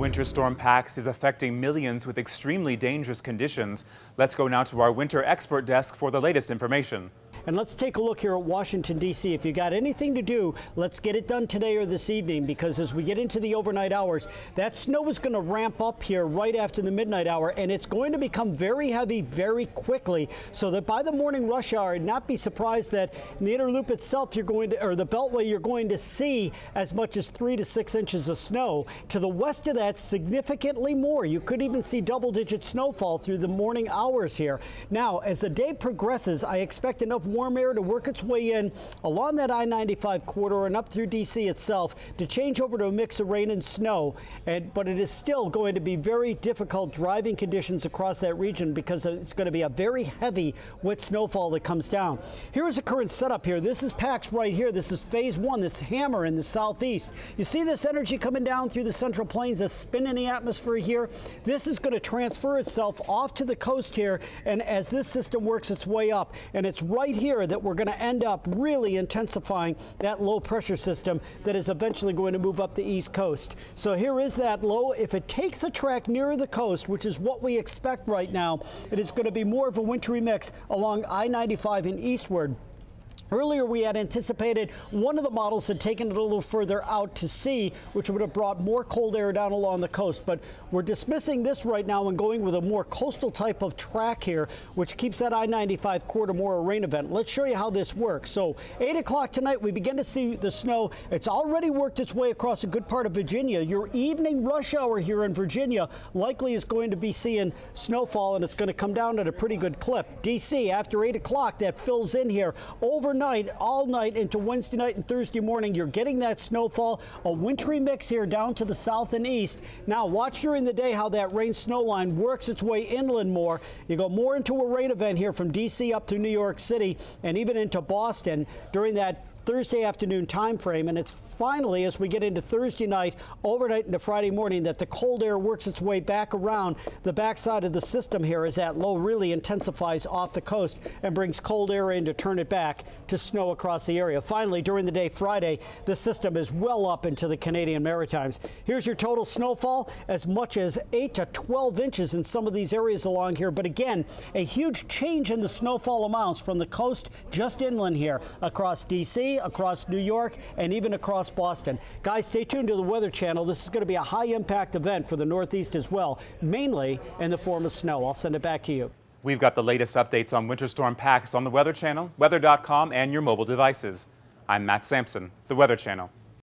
Winter Storm Pax is affecting millions with extremely dangerous conditions. Let's go now to our winter expert desk for the latest information. And let's take a look here at Washington, D.C. If you got anything to do, let's get it done today or this evening, because as we get into the overnight hours, that snow is going to ramp up here right after the midnight hour, and it's going to become very heavy very quickly, so that by the morning rush hour, not be surprised that in the inner loop itself, you're going to, or the Beltway, you're going to see as much as 3 to 6 inches of snow. To the west of that, significantly more. You could even see double-digit snowfall through the morning hours here. Now, as the day progresses, I expect enough warm air to work its way in along that I-95 corridor and up through D.C. itself to change over to a mix of rain and snow. But it is still going to be very difficult driving conditions across that region, because it's going to be a very heavy wet snowfall that comes down. Here is the current setup here. This is Pax right here. This is phase 1. That's Hammer in the southeast. You see this energy coming down through the central plains, a spin in the atmosphere here. This is going to transfer itself off to the coast here, and as this system works its way up, and it's right here that we're going to end up really intensifying that low pressure system that is eventually going to move up the east coast. So here is that low. If it takes a track nearer the coast, which is what we expect right now, it is going to be more of a wintry mix along I-95 and eastward. Earlier, we had anticipated one of the models had taken it a little further out to sea, which would have brought more cold air down along the coast. But we're dismissing this right now and going with a more coastal type of track here, which keeps that I-95 corridor more a rain event. Let's show you how this works. So 8 o'clock tonight, we begin to see the snow. It's already worked its way across a good part of Virginia. Your evening rush hour here in Virginia likely is going to be seeing snowfall, and it's going to come down at a pretty good clip. D.C., after 8 o'clock, that fills in here overnight. All night into Wednesday night and Thursday morning, you're getting that snowfall, a wintry mix here down to the south and east. Now watch during the day how that rain snow line works its way inland more. You go more into a rain event here from D.C. up through New York City and even into Boston during that Thursday afternoon time frame. And it's finally, as we get into Thursday night, overnight into Friday morning, that the cold air works its way back around the backside of the system here as that low really intensifies off the coast and brings cold air in to turn it back to snow across the area. Finally, during the day Friday, the system is well up into the Canadian Maritimes. Here's your total snowfall, as much as 8 to 12 inches in some of these areas along here. But again, a huge change in the snowfall amounts from the coast just inland here across D.C., across New York, and even across Boston. Guys, stay tuned to the Weather Channel. This is going to be a high-impact event for the Northeast as well, mainly in the form of snow. I'll send it back to you. We've got the latest updates on Winter Storm Pax on the Weather Channel, weather.com, and your mobile devices. I'm Matt Sampson, the Weather Channel.